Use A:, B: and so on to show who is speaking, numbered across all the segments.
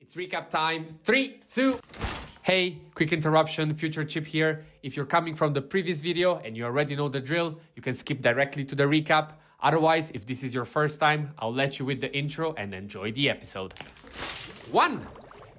A: It's recap time. 3, 2. Hey, quick interruption, Future Chip here. If you're coming from the previous video and you already know the drill, you can skip directly to the recap. Otherwise, if this is your first time, I'll let you with the intro and enjoy the episode. 1.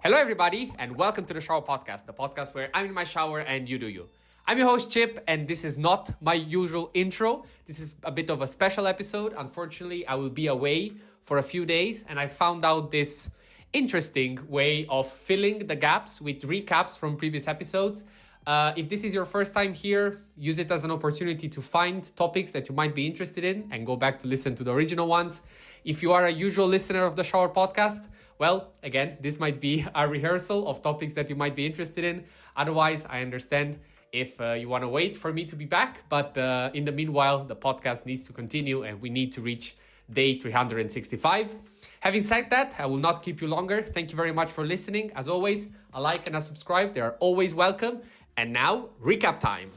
A: Hello everybody and welcome to the Shower Podcast, the podcast where I'm in my shower and you do you. I'm your host Chip and this is not my usual intro. This is a bit of a special episode. Unfortunately, I will be away for a few days and I found out this interesting way of filling the gaps with recaps from previous episodes. If this is your first time here, use it as an opportunity to find topics that you might be interested in and go back to listen to the original ones. If you are a usual listener of the Shower Podcast, well, again, this might be a rehearsal of topics that you might be interested in. Otherwise, I understand if you want to wait for me to be back. But in the meanwhile, the podcast needs to continue and we need to reach day 365. Having said that, I will not keep you longer. Thank you very much for listening. As always, a like and a subscribe. They are always welcome. And now, recap time.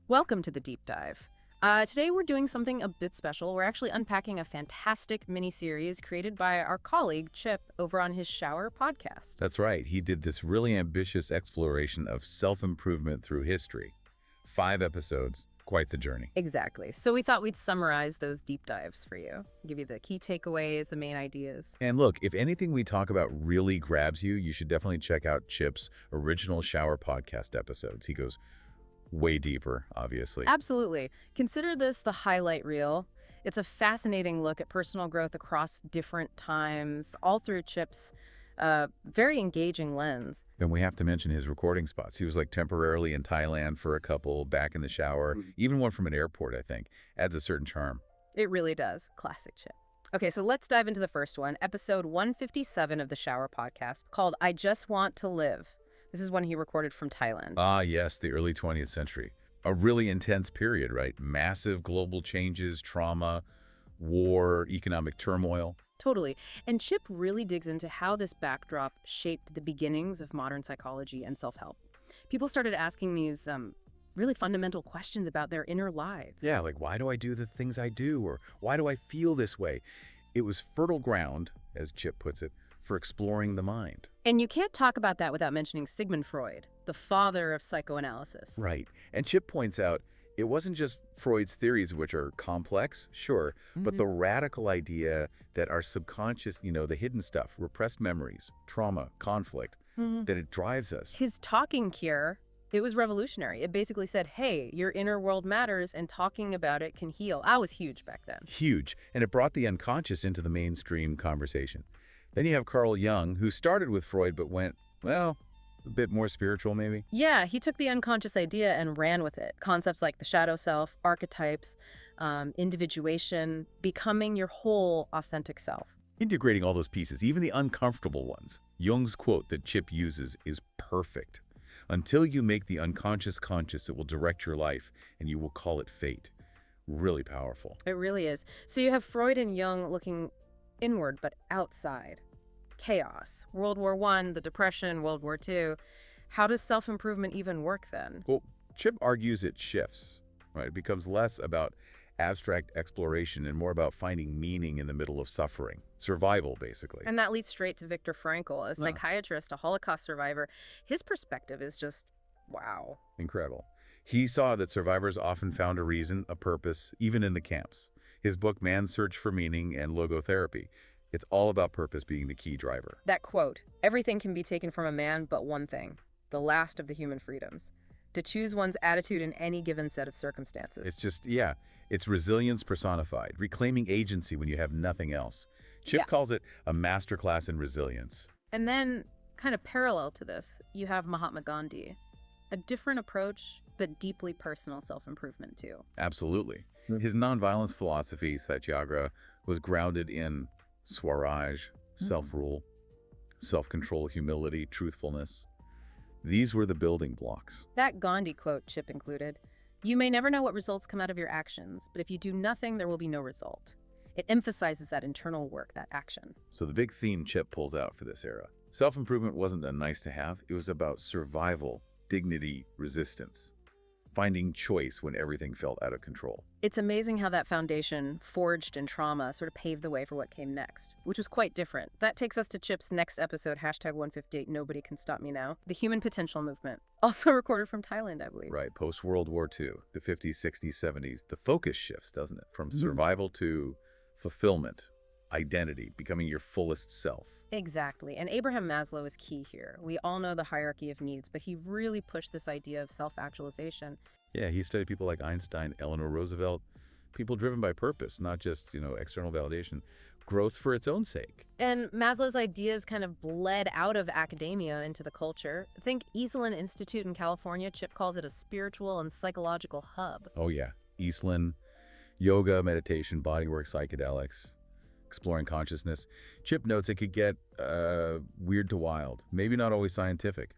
B: Welcome to the deep dive. Today we're doing something a bit special. We're actually unpacking a fantastic mini-series created by our colleague Chip over on his Shower Podcast.
C: That's right. He did this really ambitious exploration of self-improvement through history. 5 episodes. Quite the journey.
B: Exactly. So we thought we'd summarize those deep dives for you, give you the key takeaways, the main ideas.
C: And look, if anything we talk about really grabs you, you should definitely check out Chip's original Shower Podcast episodes. He goes way deeper, obviously.
B: Absolutely. Consider this the highlight reel. It's a fascinating look at personal growth across different times, all through Chip's very engaging lens.
C: And we have to mention his recording spots. He was like temporarily in Thailand for a couple, back in the shower, even one from an airport, I think. Adds a certain charm.
B: It really does. Classic Chip. Okay, so let's dive into the first one, episode 157 of the Shower Podcast, called I Just Want to Live. This is one he recorded from Thailand.
C: Ah, yes, the early 20th century. A really intense period, right? Massive global changes, trauma, war, economic turmoil.
B: Totally. And Chip really digs into how this backdrop shaped the beginnings of modern psychology and self-help. People started asking these really fundamental questions about their inner lives.
C: Yeah, like why do I do the things I do? Or why do I feel this way? It was fertile ground, as Chip puts it, for exploring the mind.
B: And you can't talk about that without mentioning Sigmund Freud, the father of psychoanalysis.
C: Right. And Chip points out it wasn't just Freud's theories, which are complex, sure, but the radical idea that our subconscious, the hidden stuff, repressed memories, trauma, conflict, that it drives us.
B: His talking cure, it was revolutionary. It basically said, hey, your inner world matters and talking about it can heal. That was huge back then.
C: Huge. And it brought the unconscious into the mainstream conversation. Then you have Carl Jung, who started with Freud but went, well, a bit more spiritual, maybe?
B: Yeah, he took the unconscious idea and ran with it. Concepts like the shadow self, archetypes, individuation, becoming your whole authentic self.
C: Integrating all those pieces, even the uncomfortable ones. Jung's quote that Chip uses is perfect. Until you make the unconscious conscious, it will direct your life, and you will call it fate. Really powerful.
B: It really is. So you have Freud and Jung looking inward, but outside. Chaos. World War I, the Depression, World War II. How does self-improvement even work then?
C: Well, Chip argues it shifts, right? It becomes less about abstract exploration and more about finding meaning in the middle of suffering. Survival, basically.
B: And that leads straight to Viktor Frankl, a psychiatrist, a Holocaust survivor. His perspective is just, wow.
C: Incredible. He saw that survivors often found a reason, a purpose, even in the camps. His book, Man's Search for Meaning and Logotherapy, it's all about purpose being the key driver.
B: That quote, everything can be taken from a man but one thing, the last of the human freedoms. To choose one's attitude in any given set of circumstances.
C: It's just, yeah, it's resilience personified, reclaiming agency when you have nothing else. Chip calls it a masterclass in resilience.
B: And then, kind of parallel to this, you have Mahatma Gandhi. A different approach, but deeply personal self-improvement too.
C: Absolutely. His nonviolence philosophy, Satyagraha, was grounded in Swaraj, self-rule, self-control, humility, truthfulness. These were the building blocks.
B: That Gandhi quote Chip included, you may never know what results come out of your actions, but if you do nothing, there will be no result. It emphasizes that internal work, that action.
C: So the big theme Chip pulls out for this era. Self-improvement wasn't a nice to have. It was about survival, dignity, resistance. finding choice when everything felt out of control.
B: It's amazing how that foundation, forged in trauma, sort of paved the way for what came next, which was quite different. That takes us to Chip's next episode, #158, Nobody Can Stop Me Now, the Human Potential Movement, also recorded from Thailand, I believe.
C: Right, post-World War II, the 50s, 60s, 70s, the focus shifts, doesn't it? From survival to fulfillment, identity, becoming your fullest self.
B: Exactly. And Abraham Maslow is key here. We all know the hierarchy of needs, but he really pushed this idea of self-actualization.
C: Yeah, he studied people like Einstein, Eleanor Roosevelt, people driven by purpose, not just, external validation, growth for its own sake.
B: And Maslow's ideas kind of bled out of academia into the culture. Think Esalen Institute in California. Chip calls it a spiritual and psychological hub.
C: Oh yeah, Esalen, yoga, meditation, bodywork, psychedelics, exploring consciousness. Chip notes it could get weird to wild, maybe not always scientific.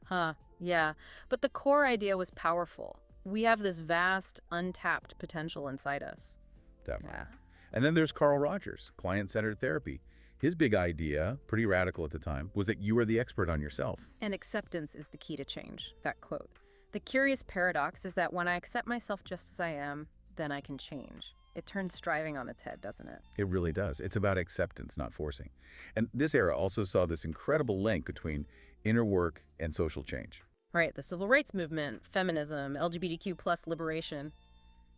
B: Yeah. But the core idea was powerful. We have this vast, untapped potential inside us.
C: Definitely. Yeah. And then there's Carl Rogers, client-centered therapy. His big idea, pretty radical at the time, was that you are the expert on yourself.
B: And acceptance is the key to change, that quote. The curious paradox is that when I accept myself just as I am, then I can change. It turns striving on its head, doesn't it?
C: It really does. It's about acceptance, not forcing. And this era also saw this incredible link between inner work and social change.
B: Right, the civil rights movement, feminism, LGBTQ plus liberation.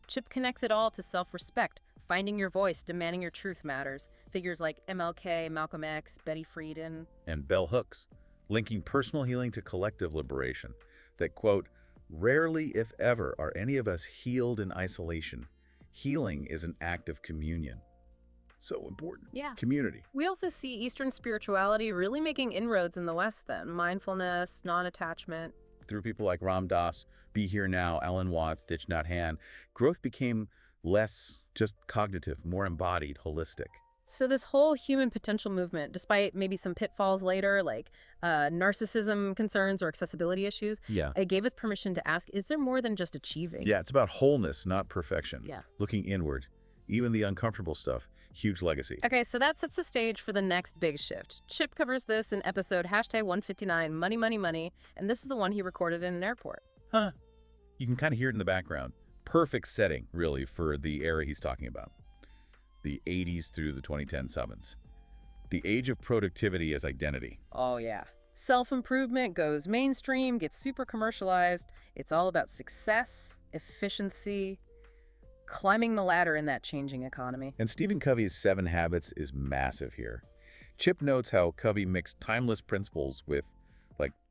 B: Chip connects it all to self-respect, finding your voice, demanding your truth matters. Figures like MLK, Malcolm X, Betty Friedan.
C: And bell hooks, linking personal healing to collective liberation. That, quote, rarely, if ever, are any of us healed in isolation. Healing is an act of communion. So important.
B: Yeah.
C: Community.
B: We also see Eastern spirituality really making inroads in the West then. Mindfulness, non-attachment.
C: Through people like Ram Dass, Be Here Now, Alan Watts, Thich Nhat Hanh, growth became less just cognitive, more embodied, holistic.
B: So this whole human potential movement, despite maybe some pitfalls later, like narcissism concerns or accessibility issues, it gave us permission to ask, is there more than just achieving?
C: Yeah, it's about wholeness, not perfection.
B: Yeah.
C: Looking inward, even the uncomfortable stuff, huge legacy.
B: Okay, so that sets the stage for the next big shift. Chip covers this in episode #159, Money, Money, Money, and this is the one he recorded in an airport.
C: You can kind of hear it in the background. Perfect setting, really, for the era he's talking about. The 80s through the 2010 summons. The age of productivity as identity.
B: Oh, yeah. Self-improvement goes mainstream, gets super commercialized. It's all about success, efficiency, climbing the ladder in that changing economy.
C: And Stephen Covey's 7 Habits is massive here. Chip notes how Covey mixed timeless principles with,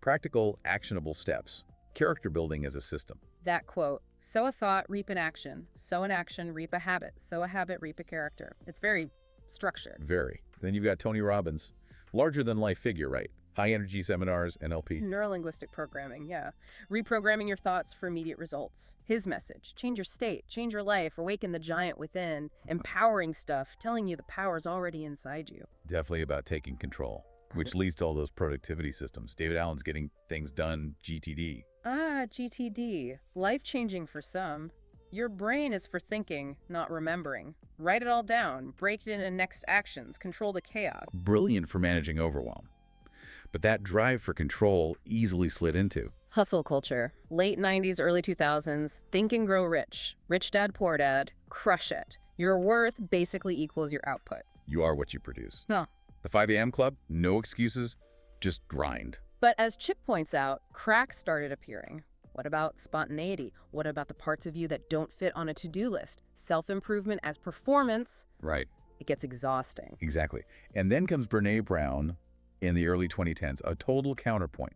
C: practical, actionable steps. Character building as a system.
B: That quote, sow a thought, reap an action. Sow an action, reap a habit. Sow a habit, reap a character. It's very structured.
C: Very. Then you've got Tony Robbins. Larger-than-life figure, right? High-energy seminars, NLP.
B: Neurolinguistic programming, yeah. Reprogramming your thoughts for immediate results. His message, change your state, change your life, awaken the giant within. Empowering stuff, telling you the power's already inside you.
C: Definitely about taking control, which leads to all those productivity systems. David Allen's Getting Things Done, GTD.
B: GTD. Life-changing for some. Your brain is for thinking, not remembering. Write it all down, break it into next actions, control the chaos.
C: Brilliant for managing overwhelm. But that drive for control easily slid into
B: hustle culture. Late 90s, early 2000s. Think and grow rich. Rich dad, poor dad. Crush it. Your worth basically equals your output.
C: You are what you produce.
B: No.
C: The 5 a.m. club, no excuses, just grind.
B: But as Chip points out, cracks started appearing. What about spontaneity? What about the parts of you that don't fit on a to-do list? Self-improvement as performance.
C: Right.
B: It gets exhausting.
C: Exactly. And then comes Brene Brown in the early 2010s, a total counterpoint.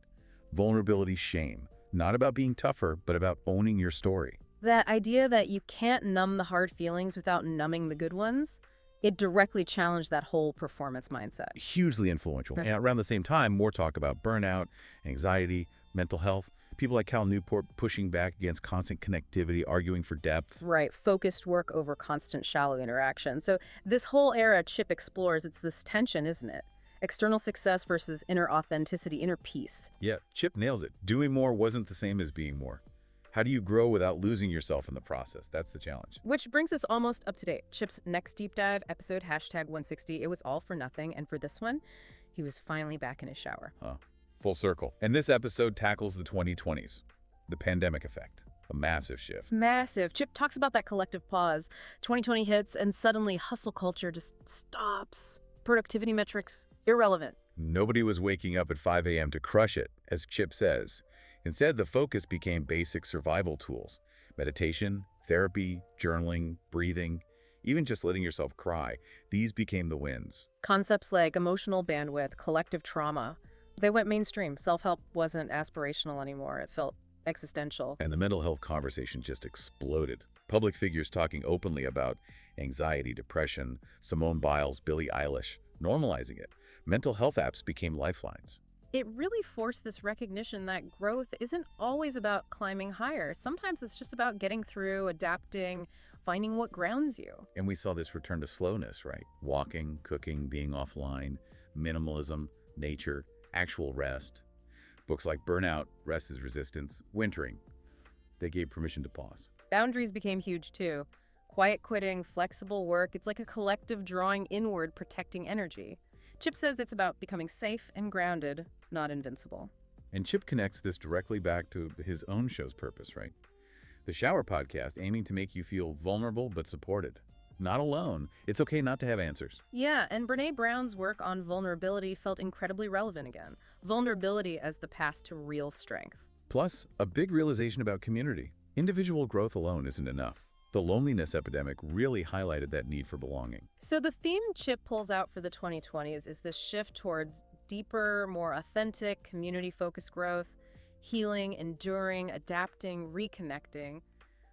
C: Vulnerability, shame. Not about being tougher, but about owning your story.
B: That idea that you can't numb the hard feelings without numbing the good ones, it directly challenged that whole performance mindset.
C: Hugely influential. And around the same time, more talk about burnout, anxiety, mental health. People like Cal Newport pushing back against constant connectivity, arguing for depth.
B: Right, focused work over constant shallow interaction. So this whole era Chip explores, it's this tension, isn't it? External success versus inner authenticity, inner peace.
C: Yeah, Chip nails it. Doing more wasn't the same as being more. How do you grow without losing yourself in the process? That's the challenge.
B: Which brings us almost up to date. Chip's next deep dive, episode #160, it was all for nothing. And for this one, he was finally back in his shower.
C: Full circle. And this episode tackles the 2020s, the pandemic effect. A massive shift.
B: Massive. Chip talks about that collective pause. 2020 hits, and suddenly hustle culture just stops. Productivity metrics, irrelevant.
C: Nobody was waking up at 5 a.m. to crush it, as Chip says. Instead, the focus became basic survival tools. Meditation, therapy, journaling, breathing, even just letting yourself cry. These became the wins.
B: Concepts like emotional bandwidth, collective trauma, they went mainstream. Self-help wasn't aspirational anymore. It felt existential.
C: And the mental health conversation just exploded. Public figures talking openly about anxiety, depression, Simone Biles, Billie Eilish, normalizing it. Mental health apps became lifelines.
B: It really forced this recognition that growth isn't always about climbing higher. Sometimes it's just about getting through, adapting, finding what grounds you.
C: And we saw this return to slowness, right? Walking, cooking, being offline, minimalism, nature, actual rest. Books like Burnout, Rest is Resistance, Wintering. They gave permission to pause.
B: Boundaries became huge too. Quiet quitting, flexible work, it's like a collective drawing inward, protecting energy. Chip says it's about becoming safe and grounded, not invincible.
C: And Chip connects this directly back to his own show's purpose, right? The Shower Podcast, aiming to make you feel vulnerable but supported. Not alone. It's okay not to have answers.
B: Yeah, and Brene Brown's work on vulnerability felt incredibly relevant again. Vulnerability as the path to real strength.
C: Plus, a big realization about community. Individual growth alone isn't enough. The loneliness epidemic really highlighted that need for belonging.
B: So the theme Chip pulls out for the 2020s is this shift towards deeper, more authentic, community-focused growth, healing, enduring, adapting, reconnecting,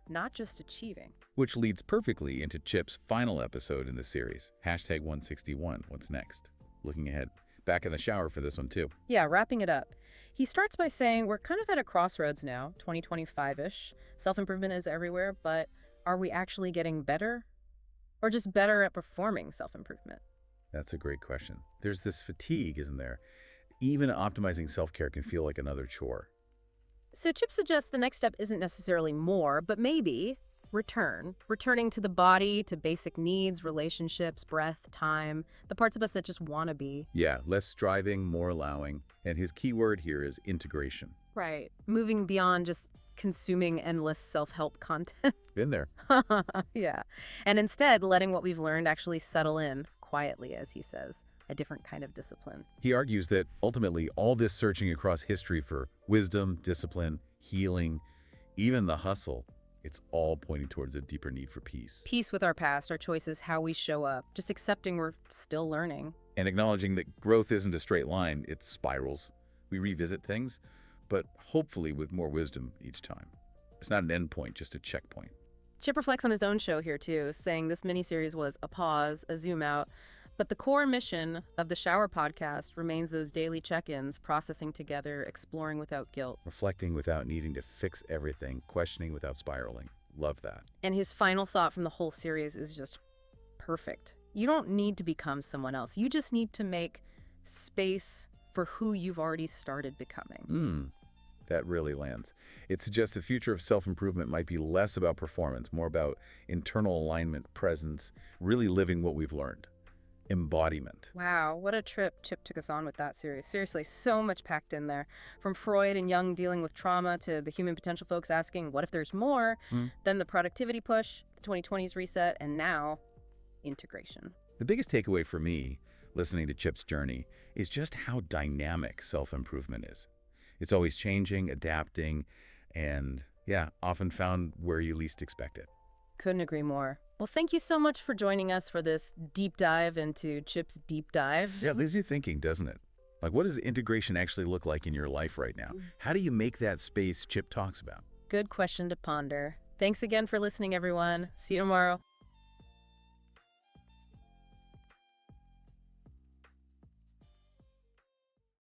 B: not just achieving.
C: Which leads perfectly into Chip's final episode in the series, hashtag 161, what's next? Looking ahead. Back in the shower for this one too.
B: Yeah, wrapping it up. He starts by saying we're kind of at a crossroads now, 2025-ish. Self-improvement is everywhere, but are we actually getting better? Or just better at performing self-improvement?
C: That's a great question. There's this fatigue, isn't there? Even optimizing self-care can feel like another chore.
B: So Chip suggests the next step isn't necessarily more, but maybe returning to the body, to basic needs, relationships, breath, time, the parts of us that just want to be.
C: Yeah, less striving, more allowing. And his key word here is integration.
B: Right. Moving beyond just consuming endless self-help content.
C: Been there.
B: Yeah. And instead, letting what we've learned actually settle in quietly, as he says, a different kind of discipline.
C: He argues that ultimately all this searching across history for wisdom, discipline, healing, even the hustle, it's all pointing towards a deeper need for peace.
B: Peace with our past, our choices, how we show up, just accepting we're still learning.
C: And acknowledging that growth isn't a straight line, it spirals. We revisit things, but hopefully with more wisdom each time. It's not an endpoint, just a checkpoint.
B: Chip reflects on his own show here too, saying this miniseries was a pause, a zoom out, but the core mission of the Shower Podcast remains those daily check-ins, processing together, exploring without guilt.
C: Reflecting without needing to fix everything, questioning without spiraling. Love that.
B: And his final thought from the whole series is just perfect. You don't need to become someone else. You just need to make space for who you've already started becoming.
C: That really lands. It suggests the future of self-improvement might be less about performance, more about internal alignment, presence, really living what we've learned. Embodiment.
B: Wow, what a trip Chip took us on with that series. Seriously, so much packed in there. From Freud and Jung dealing with trauma to the human potential folks asking, what if there's more? Then the productivity push, the 2020s reset, and now integration.
C: The biggest takeaway for me, listening to Chip's journey, is just how dynamic self-improvement is. It's always changing, adapting, and often found where you least expect it.
B: Couldn't agree more. Well, thank you so much for joining us for this deep dive into Chip's deep dives.
C: Yeah, it leaves you thinking, doesn't it? Like, what does integration actually look like in your life right now? How do you make that space Chip talks about?
B: Good question to ponder. Thanks again for listening, everyone. See you tomorrow.